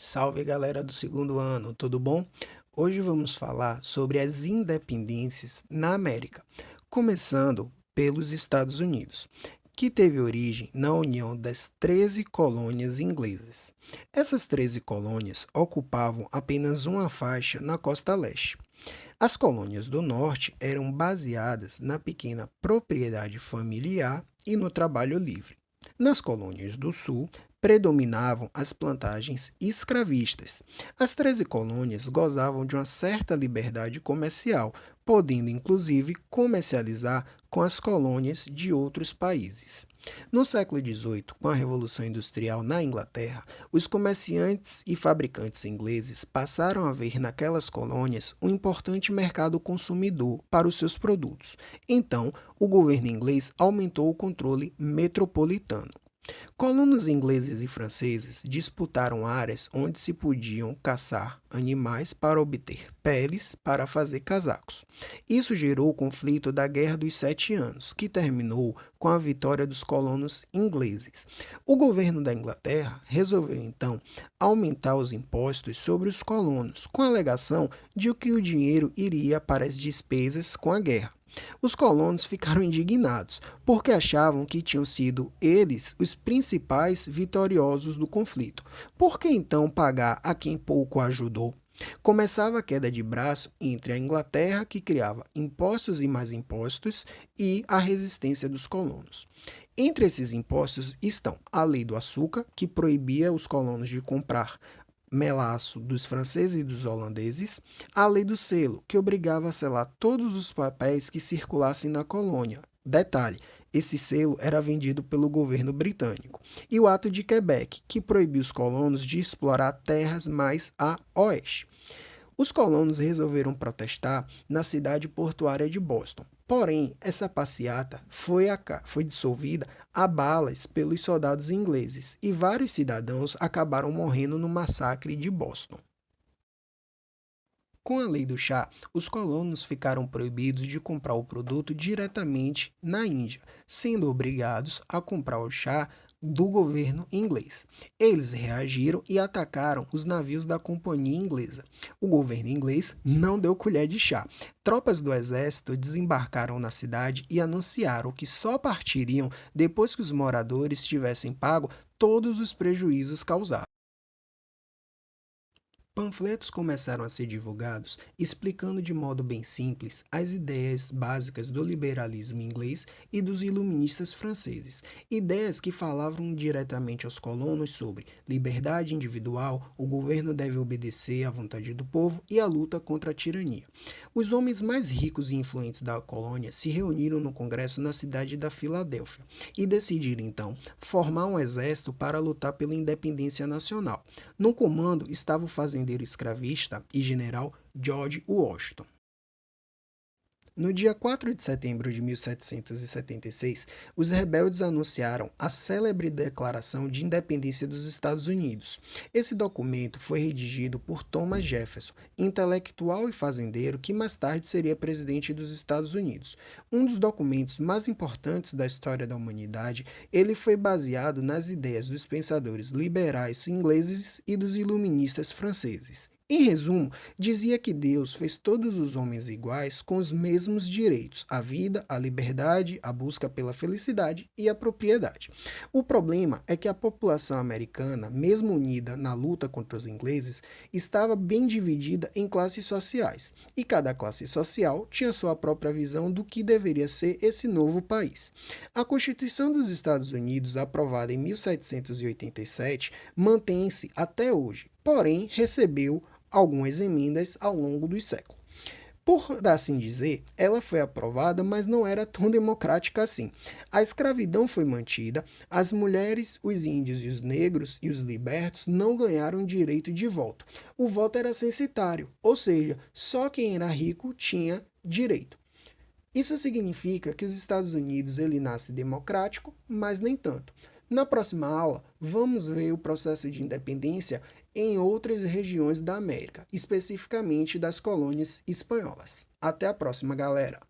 Salve galera do segundo ano, tudo bom? Hoje vamos falar sobre as independências na América, começando pelos Estados Unidos, que teve origem na união das 13 colônias inglesas. Essas 13 colônias ocupavam apenas uma faixa na costa leste. As colônias do norte eram baseadas na pequena propriedade familiar e no trabalho livre. Nas colônias do sul, predominavam as plantagens escravistas. As 13 colônias gozavam de uma certa liberdade comercial, podendo inclusive comercializar com as colônias de outros países. No século XVIII, com a Revolução Industrial na Inglaterra, os comerciantes e fabricantes ingleses passaram a ver naquelas colônias um importante mercado consumidor para os seus produtos. Então, o governo inglês aumentou o controle metropolitano. Colonos ingleses e franceses disputaram áreas onde se podiam caçar animais para obter peles para fazer casacos. Isso gerou o conflito da Guerra dos Sete Anos, que terminou com a vitória dos colonos ingleses. O governo da Inglaterra resolveu então aumentar os impostos sobre os colonos, com a alegação de que o dinheiro iria para as despesas com a guerra. Os colonos ficaram indignados, porque achavam que tinham sido eles os principais vitoriosos do conflito. Por que então pagar a quem pouco ajudou? Começava a queda de braço entre a Inglaterra, que criava impostos e mais impostos, e a resistência dos colonos. Entre esses impostos estão a Lei do Açúcar, que proibia os colonos de comprar melaço dos franceses e dos holandeses, a Lei do Selo, que obrigava a selar todos os papéis que circulassem na colônia. Detalhe, esse selo era vendido pelo governo britânico. E o Ato de Quebec, que proibiu os colonos de explorar terras mais a oeste. Os colonos resolveram protestar na cidade portuária de Boston. Porém, essa passeata foi dissolvida a balas pelos soldados ingleses e vários cidadãos acabaram morrendo no massacre de Boston. Com a lei do chá, os colonos ficaram proibidos de comprar o produto diretamente na Índia, sendo obrigados a comprar o chá do governo inglês. Eles reagiram e atacaram os navios da companhia inglesa. O governo inglês não deu colher de chá. Tropas do exército desembarcaram na cidade e anunciaram que só partiriam depois que os moradores tivessem pago todos os prejuízos causados. Panfletos começaram a ser divulgados explicando de modo bem simples as ideias básicas do liberalismo inglês e dos iluministas franceses, ideias que falavam diretamente aos colonos sobre liberdade individual, o governo deve obedecer à vontade do povo e a luta contra a tirania. Os homens mais ricos e influentes da colônia se reuniram no Congresso na cidade da Filadélfia e decidiram então formar um exército para lutar pela independência nacional. No comando estava o fazendeiro escravista e general George Washington. No dia 4 de setembro de 1776, os rebeldes anunciaram a célebre Declaração de Independência dos Estados Unidos. Esse documento foi redigido por Thomas Jefferson, intelectual e fazendeiro que mais tarde seria presidente dos Estados Unidos. Um dos documentos mais importantes da história da humanidade, ele foi baseado nas ideias dos pensadores liberais ingleses e dos iluministas franceses. Em resumo, dizia que Deus fez todos os homens iguais com os mesmos direitos: a vida, a liberdade, a busca pela felicidade e a propriedade. O problema é que a população americana, mesmo unida na luta contra os ingleses, estava bem dividida em classes sociais, e cada classe social tinha sua própria visão do que deveria ser esse novo país. A Constituição dos Estados Unidos, aprovada em 1787, mantém-se até hoje, porém recebeu algumas emendas ao longo dos séculos. Por assim dizer, ela foi aprovada, mas não era tão democrática assim. A escravidão foi mantida, as mulheres, os índios e os negros e os libertos não ganharam direito de voto. O voto era censitário, ou seja, só quem era rico tinha direito. Isso significa que os Estados Unidos ele nasce democrático, mas nem tanto. Na próxima aula, vamos ver o processo de independência em outras regiões da América, especificamente das colônias espanholas. Até a próxima, galera!